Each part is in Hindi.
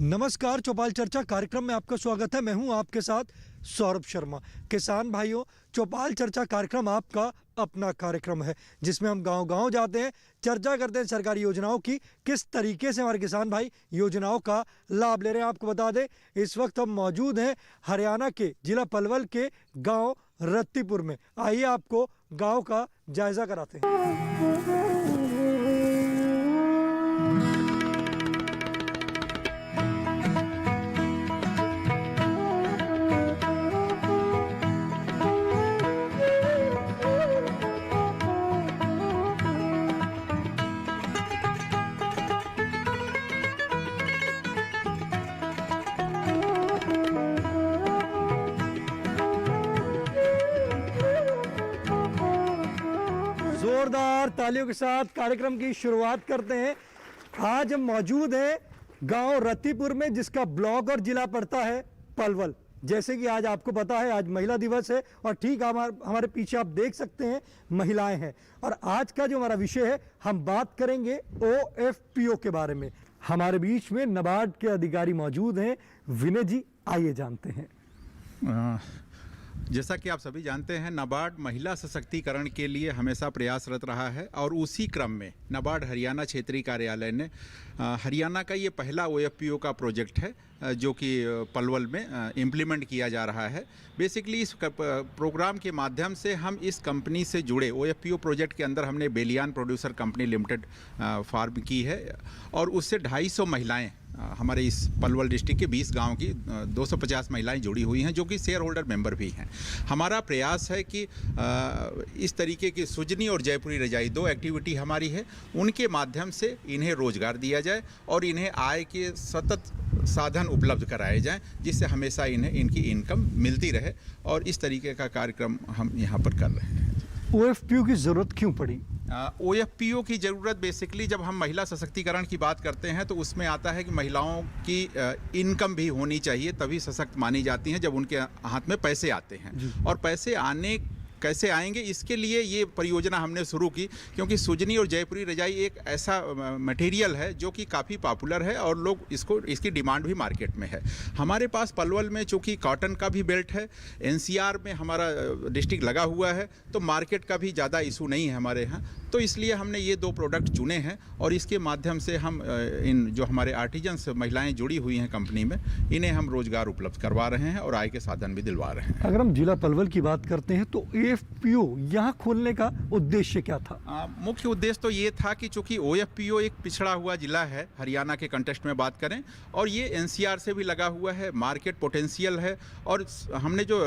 नमस्कार, चौपाल चर्चा कार्यक्रम में आपका स्वागत है। मैं हूं आपके साथ सौरभ शर्मा। किसान भाइयों, चौपाल चर्चा कार्यक्रम आपका अपना कार्यक्रम है जिसमें हम गांव-गांव जाते हैं, चर्चा करते हैं सरकारी योजनाओं की, किस तरीके से हमारे किसान भाई योजनाओं का लाभ ले रहे हैं। आपको बता दें, इस वक्त हम मौजूद हैं हरियाणा के जिला पलवल के गाँव रत्तीपुर में। आइए आपको गाँव का जायजा कराते हैं। जोरदार तालियों के साथ कार्यक्रम की शुरुआत करते हैं। आज हम मौजूद हैं गांव रत्तीपुर में, जिसका ब्लॉक और जिला पड़ता है पलवल। जैसे कि आज आपको पता है, आज महिला दिवस है और ठीक हमारे पीछे आप देख सकते हैं महिलाएं हैं। और आज का जो हमारा विषय है, हम बात करेंगे OFPO के बारे में। हमारे बीच में नाबार्ड के अधिकारी मौजूद हैं, विनय जी। आइए जानते हैं। जैसा कि आप सभी जानते हैं, नाबार्ड महिला सशक्तिकरण के लिए हमेशा प्रयासरत रहा है और उसी क्रम में नाबार्ड हरियाणा क्षेत्रीय कार्यालय ने हरियाणा का ये पहला OFPO का प्रोजेक्ट है जो कि पलवल में इम्प्लीमेंट किया जा रहा है। बेसिकली इस प्रोग्राम के माध्यम से हम इस कंपनी से जुड़े OFPO प्रोजेक्ट के अंदर हमने बेलियान प्रोड्यूसर कंपनी लिमिटेड फार्म की है और उससे 250 महिलाएं, हमारे इस पलवल डिस्ट्रिक्ट के 20 गांव की 250 महिलाएं जुड़ी हुई हैं जो कि शेयर होल्डर मेंबर भी हैं। हमारा प्रयास है कि इस तरीके की सुजनी और जयपुरी रजाई 2 एक्टिविटी हमारी है, उनके माध्यम से इन्हें रोजगार दिया जाए और इन्हें आय के सतत साधन उपलब्ध कराए जाएं, जिससे हमेशा इन्हें इनकी इनकम मिलती रहे। और इस तरीके का कार्यक्रम हम यहाँ पर कर रहे हैं। OFPO की ज़रूरत क्यों पड़ी? OFPO की ज़रूरत बेसिकली जब हम महिला सशक्तिकरण की बात करते हैं तो उसमें आता है कि महिलाओं की इनकम भी होनी चाहिए, तभी सशक्त मानी जाती हैं जब उनके हाथ में पैसे आते हैं। और पैसे आने कैसे आएंगे, इसके लिए ये परियोजना हमने शुरू की, क्योंकि सुजनी और जयपुरी रजाई एक ऐसा मटेरियल है जो कि काफ़ी पॉपुलर है और लोग इसकी डिमांड भी मार्केट में है। हमारे पास पलवल में चूँकि कॉटन का भी बेल्ट है, NCR में हमारा डिस्ट्रिक्ट लगा हुआ है, तो मार्केट का भी ज़्यादा इशू नहीं है हमारे यहाँ। तो इसलिए हमने ये 2 प्रोडक्ट चुने हैं और इसके माध्यम से हम इन जो हमारे आर्टिजन्स महिलाएँ जुड़ी हुई हैं कंपनी में, इन्हें हम रोज़गार उपलब्ध करवा रहे हैं और आय के साधन भी दिलवा रहे हैं। अगर हम जिला पलवल की बात करते हैं तो OFPO यहाँ खोलने का उद्देश्य क्या था? मुख्य उद्देश्य तो ये था कि चूंकि OFPO एक पिछड़ा हुआ जिला है हरियाणा के कंटेक्स्ट में बात करें, और ये NCR से भी लगा हुआ है, मार्केट पोटेंशियल है। और हमने जो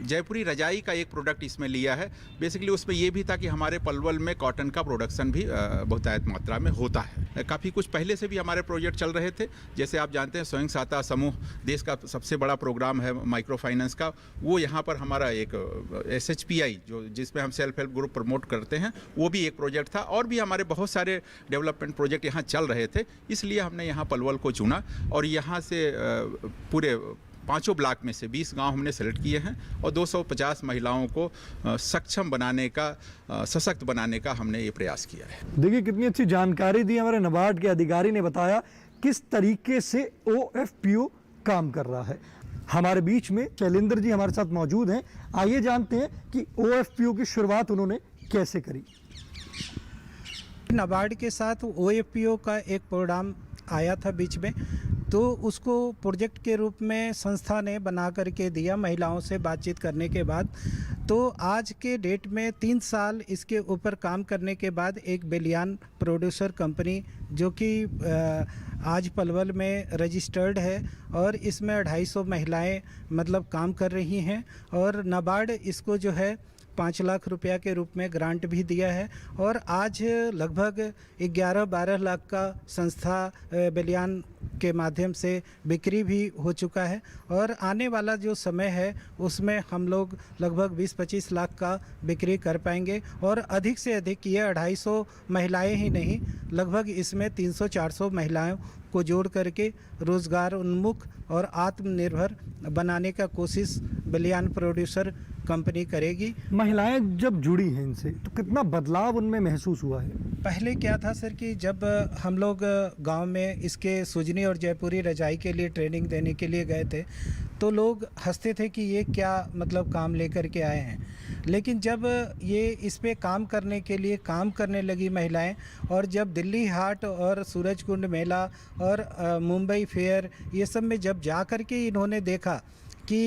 जयपुरी रजाई का एक प्रोडक्ट इसमें लिया है, बेसिकली उसमें ये भी था कि हमारे पलवल में कॉटन का प्रोडक्शन भी बहुतायत मात्रा में होता है। काफ़ी कुछ पहले से भी हमारे प्रोजेक्ट चल रहे थे। जैसे आप जानते हैं, स्वयं सहायता समूह देश का सबसे बड़ा प्रोग्राम है माइक्रो फाइनेंस का, वो यहाँ पर हमारा एक SHPI जिसमें हम सेल्फ हेल्प ग्रुप प्रमोट करते हैं, वो भी एक प्रोजेक्ट था। और भी हमारे बहुत सारे डेवलपमेंट प्रोजेक्ट यहाँ चल रहे थे, इसलिए हमने यहाँ पलवल को चुना और यहाँ से पूरे 5 ब्लॉक में से 20 गांव हमने सेलेक्ट किए हैं और 250 महिलाओं को सक्षम बनाने का, सशक्त बनाने का हमने ये प्रयास किया है। देखिए, कितनी अच्छी जानकारी दी हमारे नाबार्ड के अधिकारी ने, बताया किस तरीके से OFPO काम कर रहा है। हमारे बीच में शैलेंद्र जी हमारे साथ मौजूद हैं। आइए जानते हैं कि OFPO की शुरुआत उन्होंने कैसे करी। नाबार्ड के साथ OFPO का एक प्रोग्राम आया था बीच में, तो उसको प्रोजेक्ट के रूप में संस्था ने बना करके दिया महिलाओं से बातचीत करने के बाद। तो आज के डेट में 3 साल इसके ऊपर काम करने के बाद एक बेलियान प्रोड्यूसर कंपनी, जो कि आज पलवल में रजिस्टर्ड है और इसमें 250 महिलाएं मतलब काम कर रही हैं। और नाबार्ड इसको जो है 5 लाख रुपया के रूप में ग्रांट भी दिया है और आज लगभग 11-12 लाख का संस्था बेलियान के माध्यम से बिक्री भी हो चुका है। और आने वाला जो समय है उसमें हम लोग लगभग 20-25 लाख का बिक्री कर पाएंगे। और अधिक से अधिक ये 250 महिलाएं ही नहीं, लगभग इसमें 300-400 महिलाओं को जोड़ करके रोज़गार उन्मुख और आत्मनिर्भर बनाने का कोशिश बलियान प्रोड्यूसर कंपनी करेगी। महिलाएं जब जुड़ी हैं इनसे तो कितना बदलाव उनमें महसूस हुआ है? पहले क्या था सर कि जब हम लोग गांव में इसके सुजनी और जयपुरी रजाई के लिए ट्रेनिंग देने के लिए गए थे तो लोग हंसते थे कि ये क्या मतलब काम लेकर के आए हैं, लेकिन जब ये इस पे काम करने के लिए काम करने लगी महिलाएं और जब दिल्ली हाट और सूरजकुंड मेला और मुंबई फेयर ये सब में जब जा कर के इन्होंने देखा कि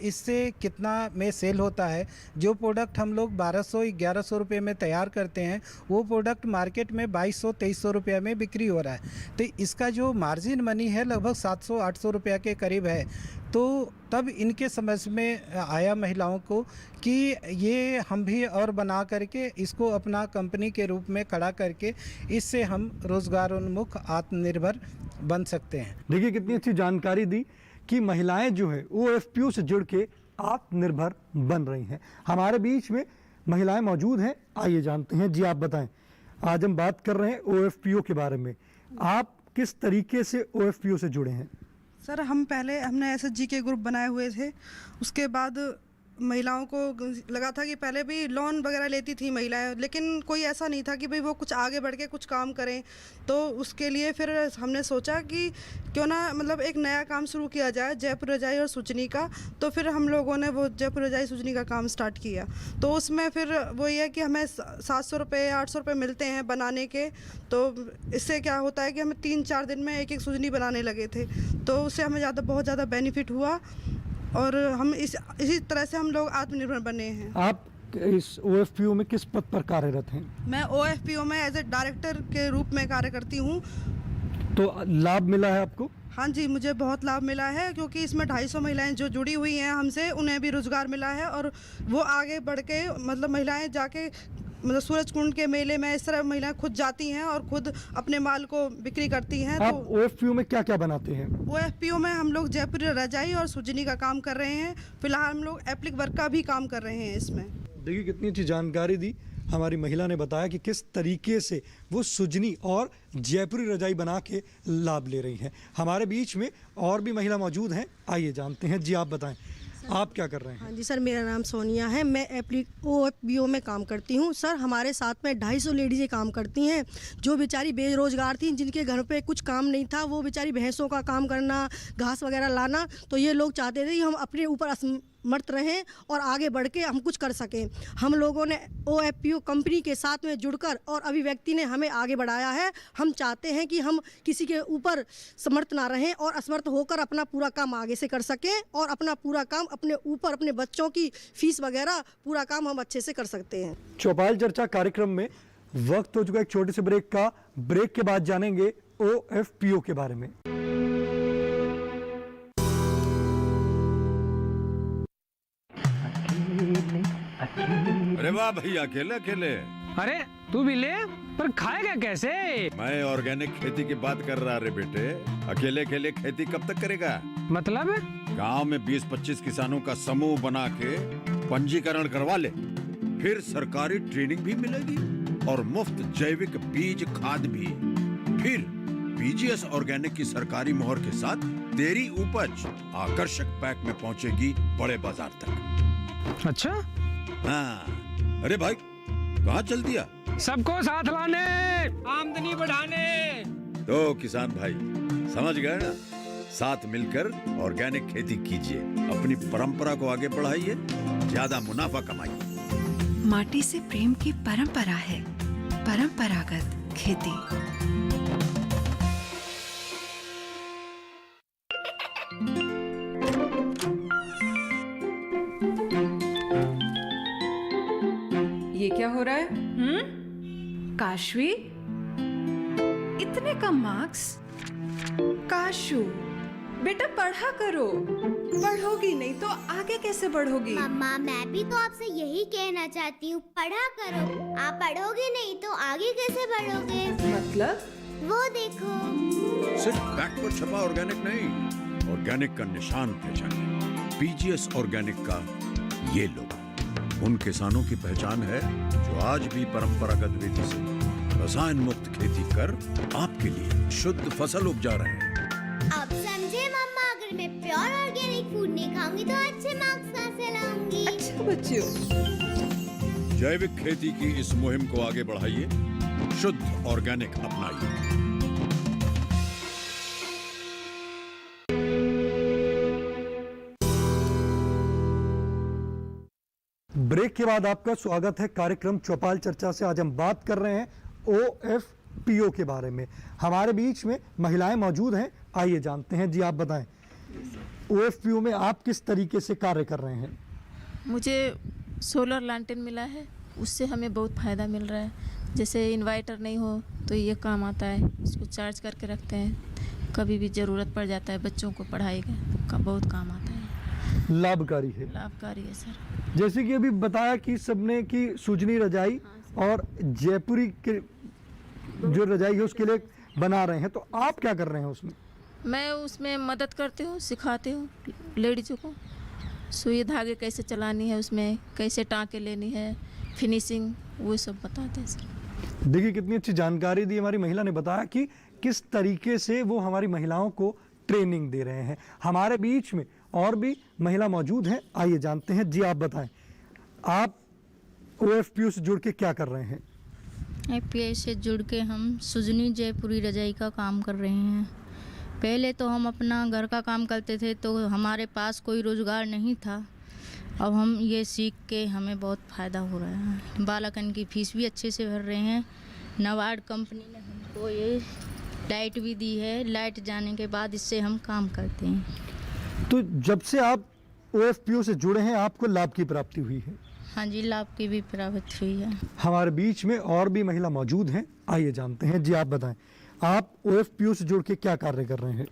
इससे कितना में सेल होता है, जो प्रोडक्ट हम लोग 1200-1100 रुपये में तैयार करते हैं वो प्रोडक्ट मार्केट में 2200-2300 रुपये में बिक्री हो रहा है, तो इसका जो मार्जिन मनी है लगभग 700-800 रुपये के करीब है। तो तब इनके समझ में आया महिलाओं को कि ये हम भी और बना करके इसको अपना कंपनी के रूप में खड़ा करके इससे हम रोज़गारोन्मुख आत्मनिर्भर बन सकते हैं। देखिए कितनी अच्छी जानकारी दी कि महिलाएं जो है OFPO से जुड़ के आत्मनिर्भर बन रही हैं। हमारे बीच में महिलाएं मौजूद हैं, आइए जानते हैं। जी आप बताएं, आज हम बात कर रहे हैं OFPO के बारे में, आप किस तरीके से OFPO से जुड़े हैं? सर हमने SHG के ग्रुप बनाए हुए थे, उसके बाद महिलाओं को लगा था कि पहले भी लोन वगैरह लेती थी महिलाएं, लेकिन कोई ऐसा नहीं था कि भाई वो कुछ आगे बढ़ के कुछ काम करें। तो उसके लिए फिर हमने सोचा कि क्यों ना मतलब एक नया काम शुरू किया जाए जयपुर रजाई और सुजनी का। तो फिर हम लोगों ने वो जयपुर रजाई सुजनी का काम स्टार्ट किया। तो उसमें फिर वो ये है कि हमें 700 रुपये 800 रुपये मिलते हैं बनाने के। तो इससे क्या होता है कि हमें 3-4 दिन में एक सुजनी बनाने लगे थे, तो उससे हमें बहुत ज़्यादा बेनिफिट हुआ और हम इसी तरह से हम लोग आत्मनिर्भर बने हैं। आप इस OFPO में किस पद पर कार्यरत हैं? मैं OFPO में एज ए डायरेक्टर के रूप में कार्य करती हूँ। तो लाभ मिला है आपको? हाँ जी, मुझे बहुत लाभ मिला है क्योंकि इसमें 250 महिलाएं जो जुड़ी हुई हैं हमसे, उन्हें भी रोज़गार मिला है और वो आगे बढ़ के मतलब महिलाएं जाके मतलब सूरजकुंड के मेले में इस तरह महिलाएं खुद जाती हैं और खुद अपने माल को बिक्री करती हैं। आप तो OFPO में क्या क्या बनाते हैं? OFPO में हम लोग जयपुरी रजाई और सुजनी का काम कर रहे हैं। फिलहाल हम लोग एप्लिक वर्क का भी काम कर रहे हैं इसमें। देखिए कितनी अच्छी जानकारी दी हमारी महिला ने, बताया कि किस तरीके से वो सुजनी और जयपुरी रजाई बना के लाभ ले रही हैं। हमारे बीच में और भी महिला मौजूद हैं, आइए जानते हैं। जी आप बताएं, आप क्या कर रहे हैं? हाँ जी सर, मेरा नाम सोनिया है, मैं OFPO में काम करती हूँ। सर हमारे साथ में 250 लेडीज़ें काम करती हैं जो बेचारी बेरोज़गार थी, जिनके घर पे कुछ काम नहीं था, वो बेचारी भैंसों का काम करना, घास वगैरह लाना। तो ये लोग चाहते थे कि हम अपने ऊपर समर्थ रहें और आगे बढ़ के हम कुछ कर सकें। हम लोगों ने OFPO कंपनी के साथ में जुड़कर और अभिव्यक्ति ने हमें आगे बढ़ाया है। हम चाहते हैं कि हम किसी के ऊपर समर्थ ना रहें और असमर्थ होकर अपना पूरा काम आगे से कर सकें और अपना पूरा काम अपने ऊपर, अपने बच्चों की फीस वगैरह पूरा काम हम अच्छे से कर सकते हैं। चौपाल चर्चा कार्यक्रम में वक्त हो चुका है एक छोटे से ब्रेक का। ब्रेक के बाद जानेंगे OFPO के बारे में। अरे वाह भैया, अकेले अकेले। अरे तू भी ले, पर खाएगा कैसे? मैं ऑर्गेनिक खेती की बात कर रहा रे बेटे। अकेले अकेले खेती कब तक करेगा? मतलब? गांव में 20-25 किसानों का समूह बना के पंजीकरण करवा ले, फिर सरकारी ट्रेनिंग भी मिलेगी और मुफ्त जैविक बीज खाद भी। फिर PGS ऑर्गेनिक की सरकारी मोहर के साथ तेरी उपज आकर्षक पैक में पहुंचेगी बड़े बाजार तक। अच्छा? हाँ। अरे भाई कहाँ चल दिया? सबको साथ लाने, आमदनी बढ़ाने। तो किसान भाई समझ गए ना, साथ मिलकर ऑर्गेनिक खेती कीजिए, अपनी परंपरा को आगे बढ़ाइए, ज्यादा मुनाफा कमाइए। माटी से प्रेम की परंपरा है परंपरागत खेती। ये क्या हो रहा है? काशवी, इतने कम मार्क्स? काशू बेटा पढ़ा करो, पढ़ोगी नहीं तो आगे कैसे बढ़ोगी? मम्मा मैं भी तो आपसे यही कहना चाहती हूँ, पढ़ा करो। आप पढ़ोगे नहीं तो आगे कैसे बढ़ोगे? मतलब? वो देखो, सिर्फ बैक पर छपा ऑर्गेनिक नहीं, ऑर्गेनिक का निशान पहचानिए। PGS ऑर्गेनिक का ये लोगो उन किसानों की पहचान है जो आज भी परंपरागत विधि से रसायन मुक्त खेती कर आपके लिए शुद्ध फसल उपजा रहे हैं। अब समझे मम्मा, अगर मैं प्योर ऑर्गेनिक फूड नहीं खाऊंगी तो अच्छे मार्क्स कहाँ से लाऊंगी? अच्छा बच्चों, जैविक खेती की इस मुहिम को आगे बढ़ाइए, शुद्ध ऑर्गेनिक अपनाइए। ब्रेक के बाद आपका स्वागत है कार्यक्रम चौपाल चर्चा से। आज हम बात कर रहे हैं OFPO के बारे में। हमारे बीच में महिलाएं मौजूद हैं, आइए जानते हैं। जी आप बताएं, OFPO में आप किस तरीके से कार्य कर रहे हैं? मुझे सोलर लैंटर्न मिला है, उससे हमें बहुत फ़ायदा मिल रहा है। जैसे इन्वर्टर नहीं हो तो ये काम आता है, इसको चार्ज करके रखते हैं, कभी भी ज़रूरत पड़ जाता है बच्चों को पढ़ाई का बहुत काम आता है। लाभकारी है। लाभकारी है सर। जैसे कि अभी बताया कि सबने की सुजनी रजाई और जयपुरी के जो रजाई है उसके लिए बना रहे हैं, तो आप क्या कर रहे हैं उसमें? मैं उसमें मदद करती हूँ, सिखाती हूँ लेडीज़ों को सुई धागे कैसे चलानी है, उसमें कैसे टाँके लेनी है, फिनिशिंग, वो सब बताते हैं सर। देखिए कितनी अच्छी जानकारी दी हमारी महिला ने, बताया कि किस तरीके से वो हमारी महिलाओं को ट्रेनिंग दे रहे हैं। हमारे बीच में और भी महिला मौजूद हैं, आइए जानते हैं। जी आप बताएं, आप OFPO से जुड़ के क्या कर रहे हैं? OFPO से जुड़ के हम सुजनी जयपुरी रजाई का काम कर रहे हैं। पहले तो हम अपना घर का काम करते थे तो हमारे पास कोई रोज़गार नहीं था। अब हम ये सीख के हमें बहुत फ़ायदा हो रहा है। बालकन की फीस भी अच्छे से भर रहे हैं। नबार्ड कंपनी ने हमको ये लाइट भी दी है। लाइट जाने के बाद इससे हम काम करते हैं। तो जब से आप OFPO से जुड़े हैं आपको लाभ की प्राप्ति हुई है? हाँ जी, लाभ की भी प्राप्ति हुई है। हमारे बीच में और भी महिला मौजूद हैं, आइए जानते हैं। जी आप बताएं, आप OFPO से जुड़ के क्या कार्य कर रहे हैं?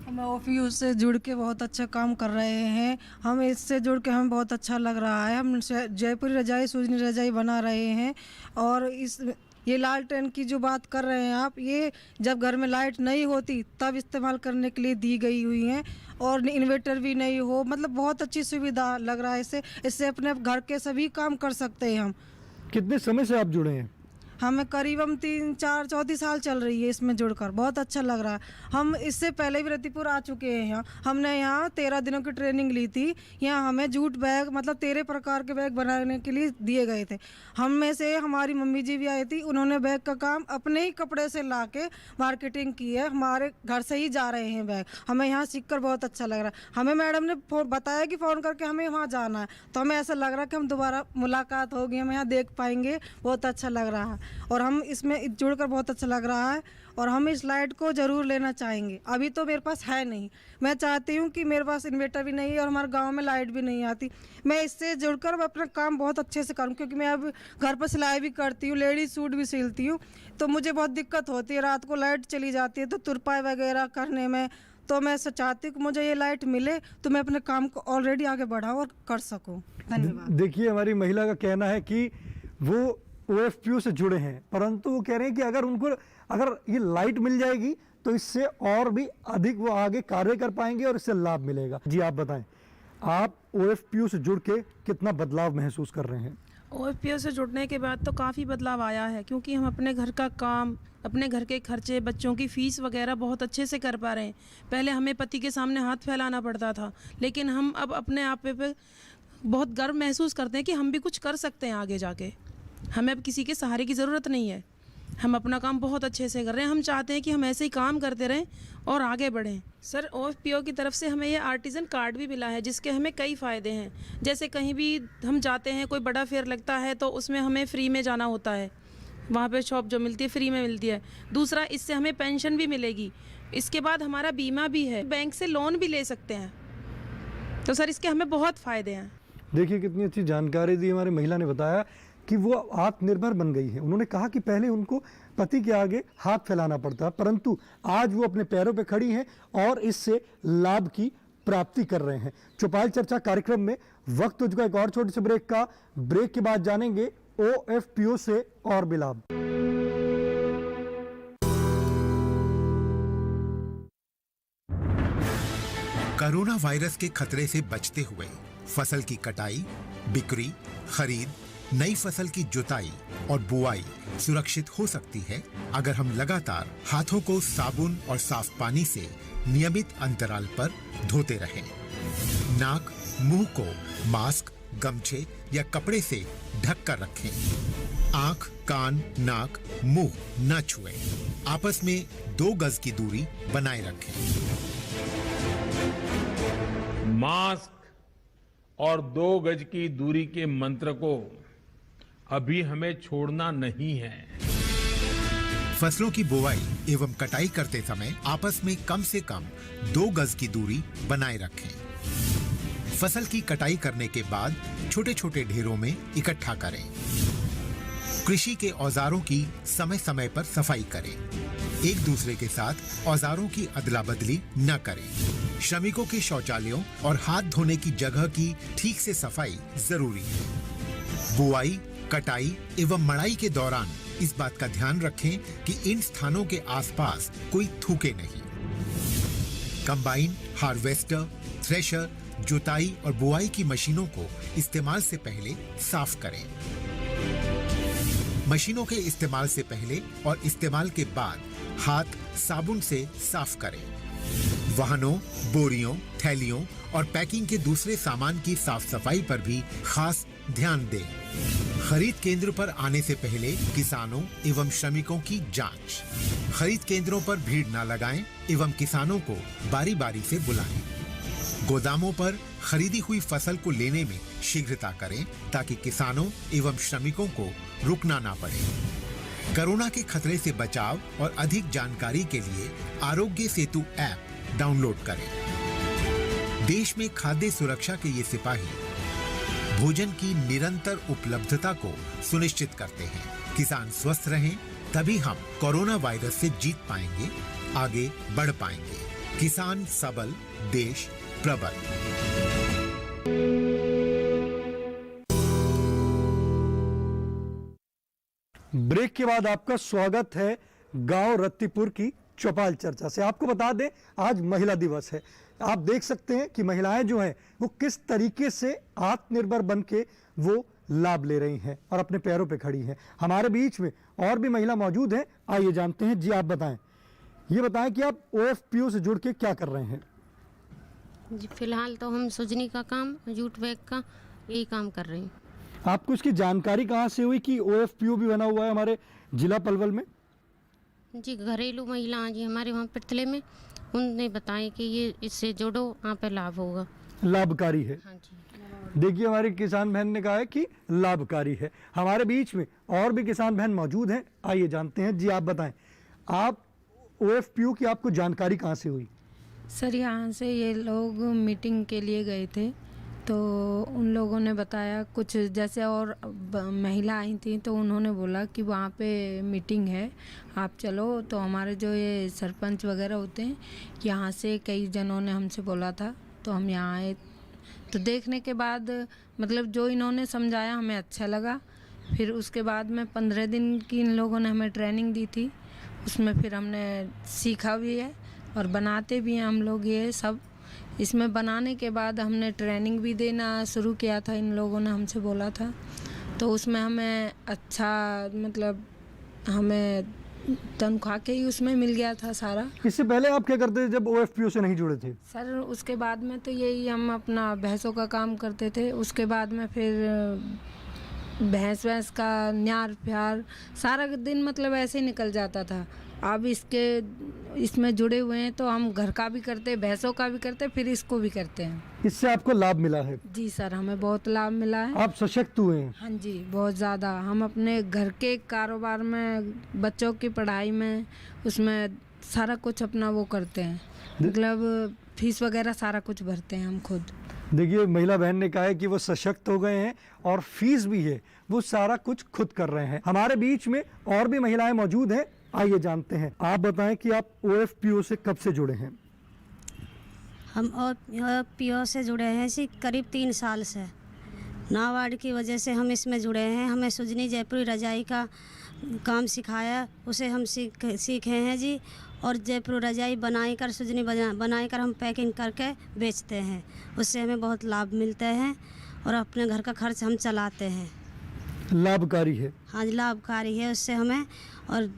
हम OFPO से जुड़ के बहुत अच्छा काम कर रहे हैं। हम इससे जुड़ के हमें बहुत अच्छा लग रहा है। हम जयपुरी रजाई, सुजनी रजाई बना रहे हैं। और ये लालटेन की जो बात कर रहे हैं आप, ये जब घर में लाइट नहीं होती तब इस्तेमाल करने के लिए दी गई हुई हैं। और इन्वर्टर भी नहीं हो, मतलब बहुत अच्छी सुविधा लग रहा है। इससे अपने घर के सभी काम कर सकते हैं हम। कितने समय से आप जुड़े हैं? हमें करीबन 3-4 साल चल रही है इसमें जुड़कर, बहुत अच्छा लग रहा है। हम इससे पहले भी रतिपुर आ चुके हैं। यहाँ हमने 13 दिनों की ट्रेनिंग ली थी। यहाँ हमें जूट बैग, मतलब 13 प्रकार के बैग बनाने के लिए दिए गए थे। हम में से हमारी मम्मी जी भी आई थी, उन्होंने बैग का काम अपने ही कपड़े से ला के मार्केटिंग की है। हमारे घर से ही जा रहे हैं बैग। हमें यहाँ सीख कर बहुत अच्छा लग रहा है। हमें मैडम ने बताया कि फ़ोन करके हमें वहाँ जाना है, तो हमें ऐसा लग रहा है कि हम दोबारा मुलाकात होगी, हम यहाँ देख पाएंगे। बहुत अच्छा लग रहा है और हम इसमें जुड़कर बहुत अच्छा लग रहा है। और हम इस लाइट को ज़रूर लेना चाहेंगे। अभी तो मेरे पास है नहीं, मैं चाहती हूँ कि मेरे पास इन्वर्टर भी नहीं है और हमारे गांव में लाइट भी नहीं आती। मैं इससे जुड़कर अपना काम बहुत अच्छे से करूँ, क्योंकि मैं अब घर पर सिलाई भी करती हूँ, लेडीज सूट भी सिलती हूँ। तो मुझे बहुत दिक्कत होती है, रात को लाइट चली जाती है तो तुरपाई वगैरह करने में। तो मैं ऐसा चाहती हूँ कि मुझे ये लाइट मिले तो मैं अपने काम को ऑलरेडी आगे बढ़ाऊँ और कर सकूँ। धन्यवाद। देखिए हमारी महिला का कहना है कि वो OFPO से जुड़े हैं, परंतु वो कह रहे हैं कि अगर ये लाइट मिल जाएगी तो इससे और भी अधिक वो आगे कार्य कर पाएंगे और इससे लाभ मिलेगा। जी आप बताएं, आप OFPO से जुड़ के कितना बदलाव महसूस कर रहे हैं? OFPO से जुड़ने के बाद तो काफ़ी बदलाव आया है, क्योंकि हम अपने घर का काम, अपने घर के खर्चे, बच्चों की फ़ीस वगैरह बहुत अच्छे से कर पा रहे हैं। पहले हमें पति के सामने हाथ फैलाना पड़ता था, लेकिन हम अब अपने आप पे बहुत गर्व महसूस करते हैं कि हम भी कुछ कर सकते हैं आगे जाके। हमें अब किसी के सहारे की ज़रूरत नहीं है। हम अपना काम बहुत अच्छे से कर रहे हैं। हम चाहते हैं कि हम ऐसे ही काम करते रहें और आगे बढ़ें। सर, OFPO की तरफ से हमें ये आर्टिज़न कार्ड भी मिला है, जिसके हमें कई फ़ायदे हैं। जैसे कहीं भी हम जाते हैं, कोई बड़ा फेयर लगता है तो उसमें हमें फ्री में जाना होता है, वहाँ पे शॉप जो मिलती है फ्री में मिलती है। दूसरा, इससे हमें पेंशन भी मिलेगी। इसके बाद हमारा बीमा भी है, बैंक से लोन भी ले सकते हैं। तो सर, इसके हमें बहुत फ़ायदे हैं। देखिए कितनी अच्छी जानकारी दी हमारी महिला ने, बताया कि वो आत्मनिर्भर बन गई है। उन्होंने कहा कि पहले उनको पति के आगे हाथ फैलाना पड़ता, परंतु आज वो अपने पैरों पे खड़ी हैं और इससे लाभ की प्राप्ति कर रहे हैं। चौपाल चर्चा कार्यक्रम में वक्त हो चुका एक और छोटे से ब्रेक का। ब्रेक के बाद जानेंगे OFPO से और भी लाभ। कोरोना वायरस के खतरे से बचते हुए फसल की कटाई, बिक्री, खरीद, नई फसल की जुताई और बुआई सुरक्षित हो सकती है अगर हम लगातार हाथों को साबुन और साफ पानी से नियमित अंतराल पर धोते रहें। नाक, मुंह को मास्क, गमछे या कपड़े से ढक कर रखें। आंख, कान, नाक, मुंह न छुएं। आपस में 2 गज की दूरी बनाए रखें। मास्क और 2 गज की दूरी के मंत्र को अभी हमें छोड़ना नहीं है। फसलों की बुवाई एवं कटाई करते समय आपस में कम से कम 2 गज की दूरी बनाए रखें। फसल की कटाई करने के बाद छोटे छोटे ढेरों में इकट्ठा करें। कृषि के औजारों की समय समय पर सफाई करें। एक दूसरे के साथ औजारों की अदला बदली न करें। श्रमिकों के शौचालयों और हाथ धोने की जगह की ठीक से सफाई जरूरी है। बुआई, कटाई एवं मड़ाई के दौरान इस बात का ध्यान रखें कि इन स्थानों के आसपास कोई थूके नहीं। कंबाइन, हार्वेस्टर, थ्रेशर, जुताई और बुआई की मशीनों को इस्तेमाल से पहले साफ करें। मशीनों के इस्तेमाल से पहले और इस्तेमाल के बाद हाथ साबुन से साफ करें। वाहनों, बोरियों, थैलियों और पैकिंग के दूसरे सामान की साफ सफाई पर भी खास ध्यान दें। खरीद केंद्र पर आने से पहले किसानों एवं श्रमिकों की जांच। खरीद केंद्रों पर भीड़ न लगाएं एवं किसानों को बारी बारी से बुलाएं। गोदामों पर खरीदी हुई फसल को लेने में शीघ्रता करें ताकि किसानों एवं श्रमिकों को रुकना ना पड़े। कोरोना के खतरे से बचाव और अधिक जानकारी के लिए आरोग्य सेतु ऐप डाउनलोड करें। देश में खाद्य सुरक्षा के ये सिपाही भोजन की निरंतर उपलब्धता को सुनिश्चित करते हैं। किसान स्वस्थ रहें तभी हम कोरोना वायरस से जीत पाएंगे, आगे बढ़ पाएंगे। किसान सबल, देश प्रबल। ब्रेक के बाद आपका स्वागत है गांव रत्तीपुर की चौपाल चर्चा से। आपको बता दें आज महिला दिवस है। आप देख सकते हैं कि महिलाएं जो हैं वो किस तरीके से आत्मनिर्भर बन के वो लाभ ले रही हैं और अपने पैरों पे खड़ी हैं। हमारे बीच में और भी महिला मौजूद हैं, आइए जानते हैं। जी आप बताएं, ये बताएं कि आप OFPO से जुड़ के क्या कर रहे हैं। जी फिलहाल तो हम सुजनी का काम, जूट बैग का यही काम कर रहे हैं। आपको इसकी जानकारी कहाँ से हुई कि OFPO भी बना हुआ है हमारे जिला पलवल में? जी घरेलू महिला जी हमारे वहाँ पिरथले में, उनने बताया कि ये इससे जुड़ो, यहाँ पे लाभ होगा। लाभकारी है। हाँ जी। देखिए हमारी किसान बहन ने कहा है कि लाभकारी है। हमारे बीच में और भी किसान बहन मौजूद हैं, आइए जानते हैं। जी आप बताएं, आप OFPO की आपको जानकारी कहाँ से हुई? सर यहाँ से ये लोग मीटिंग के लिए गए थे तो उन लोगों ने बताया कुछ, जैसे और महिला आई थी तो उन्होंने बोला कि वहाँ पे मीटिंग है, आप चलो। तो हमारे जो ये सरपंच वगैरह होते हैं यहाँ से कई जनों ने हमसे बोला था तो हम यहाँ आए। तो देखने के बाद मतलब जो इन्होंने समझाया हमें अच्छा लगा। फिर उसके बाद में 15 दिन की इन लोगों ने हमें ट्रेनिंग दी थी, उसमें फिर हमने सीखा भी है और बनाते भी हैं हम लोग ये सब। इसमें बनाने के बाद हमने ट्रेनिंग भी देना शुरू किया था, इन लोगों ने हमसे बोला था। तो उसमें हमें अच्छा मतलब हमें तनख्वाह के ही उसमें मिल गया था सारा। इससे पहले आप क्या करते थे जब OFPO से नहीं जुड़े थे? सर उसके बाद में तो यही हम अपना भैंसों का काम करते थे। उसके बाद में फिर भैंस का न्यार प्यार सारा दिन मतलब ऐसे ही निकल जाता था। अब इसमें जुड़े हुए हैं तो हम घर का भी करते, भैंसों का भी करते, फिर इसको भी करते हैं। इससे आपको लाभ मिला है? जी सर, हमें बहुत लाभ मिला है। आप सशक्त हुए हैं? हाँ जी, बहुत ज़्यादा। हम अपने घर के कारोबार में, बच्चों की पढ़ाई में, उसमें सारा कुछ अपना वो करते हैं, मतलब फीस वगैरह सारा कुछ भरते हैं हम खुद। देखिए महिला बहन ने कहा है कि वो सशक्त हो गए हैं और फीस भी है, वो सारा कुछ खुद कर रहे हैं। हमारे बीच में और भी महिलाएं मौजूद हैं, आइए जानते हैं। आप बताएं कि आप OFPO से कब से जुड़े हैं? हम OFPO से जुड़े हैं करीब 3 साल से। नाबार्ड की वजह से हम इसमें जुड़े हैं। हमें सुजनी जयपुरी रजाई का काम सिखाया, उसे हम सीखे हैं जी। और जयपुरी रजाई बनाई कर, सुजनी बनाई कर हम पैकिंग करके बेचते हैं। उससे हमें बहुत लाभ मिलते हैं और अपने घर का खर्च हम चलाते हैं। लाभकारी है। हाँ जी, लाभकारी है। उससे हमें और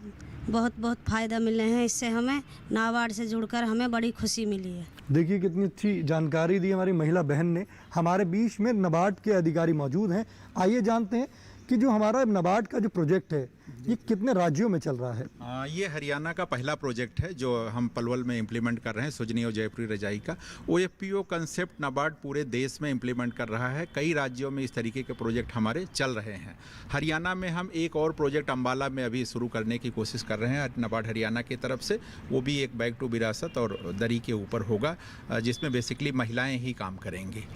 बहुत बहुत फ़ायदा मिल रहे हैं। इससे हमें नाबार्ड से जुड़कर हमें बड़ी खुशी मिली है। देखिए कितनी अच्छी जानकारी दी हमारी महिला बहन ने। हमारे बीच में नाबार्ड के अधिकारी मौजूद हैं। आइए जानते हैं कि जो हमारा नाबार्ड का जो प्रोजेक्ट है ये कितने राज्यों में चल रहा है। ये हरियाणा का पहला प्रोजेक्ट है जो हम पलवल में इम्प्लीमेंट कर रहे हैं, सुजनी और जयपुरी रजाई का। OFPO कंसेप्ट नाबार्ड पूरे देश में इम्प्लीमेंट कर रहा है। कई राज्यों में इस तरीके के प्रोजेक्ट हमारे चल रहे हैं। हरियाणा में हम एक और प्रोजेक्ट अम्बाला में अभी शुरू करने की कोशिश कर रहे हैं नाबार्ड हरियाणा की तरफ से। वो भी एक बैक टू विरासत और दरी के ऊपर होगा, जिसमें बेसिकली महिलाएँ ही काम करेंगी।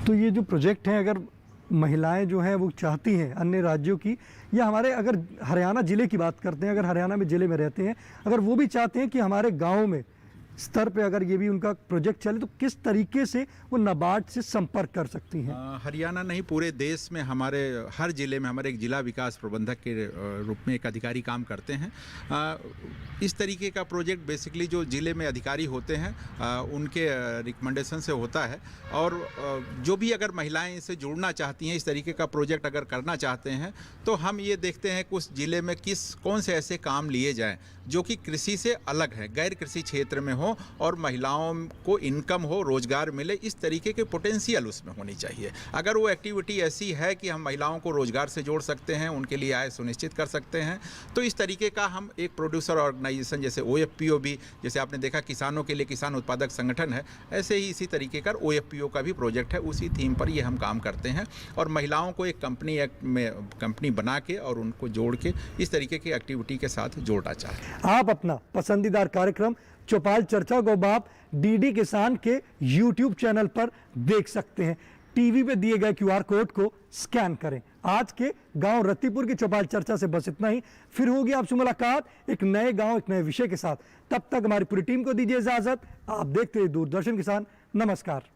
तो ये जो प्रोजेक्ट है, अगर महिलाएं जो हैं वो चाहती हैं अन्य राज्यों की, या हमारे अगर हरियाणा ज़िले की बात करते हैं, अगर हरियाणा में ज़िले में रहते हैं, अगर वो भी चाहते हैं कि हमारे गाँव में स्तर पे अगर ये भी उनका प्रोजेक्ट चले, तो किस तरीके से वो नाबार्ड से संपर्क कर सकती हैं? हरियाणा नहीं, पूरे देश में हमारे हर ज़िले में हमारे एक जिला विकास प्रबंधक के रूप में एक अधिकारी काम करते हैं। इस तरीके का प्रोजेक्ट बेसिकली जो ज़िले में अधिकारी होते हैं उनके रिकमेंडेशन से होता है। और जो भी अगर महिलाएं इससे जुड़ना चाहती हैं, इस तरीके का प्रोजेक्ट अगर करना चाहते हैं, तो हम ये देखते हैं कि उस ज़िले में कौन से ऐसे काम लिए जाएँ जो कि कृषि से अलग है, गैर कृषि क्षेत्र में हो और महिलाओं को इनकम हो, रोजगार मिले। इस तरीके के पोटेंशियल उसमें होनी चाहिए। अगर वो एक्टिविटी ऐसी है कि हम महिलाओं को रोजगार से जोड़ सकते हैं, उनके लिए आय सुनिश्चित कर सकते हैं, तो इस तरीके का हम एक प्रोड्यूसर ऑर्गेनाइजेशन जैसे OFPO भी, जैसे आपने देखा किसानों के लिए किसान उत्पादक संगठन है, ऐसे ही इसी तरीके का OFPO का भी प्रोजेक्ट है। उसी थीम पर ये हम काम करते हैं और महिलाओं को एक कंपनी एक्ट में कंपनी बना के और उनको जोड़ के इस तरीके की एक्टिविटी के साथ जोड़ना चाहते हैं। आप अपना पसंदीदार कार्यक्रम चौपाल चर्चा को आप DD किसान के YouTube चैनल पर देख सकते हैं। टीवी पे दिए गए QR कोड को स्कैन करें। आज के गांव रत्तीपुर की चौपाल चर्चा से बस इतना ही। फिर होगी आपसे मुलाकात एक नए गांव, एक नए विषय के साथ। तब तक हमारी पूरी टीम को दीजिए इजाजत। आप देखते रहिए दूरदर्शन किसान। नमस्कार।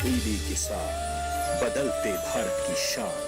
DD किसान, बदलते भारत की शान।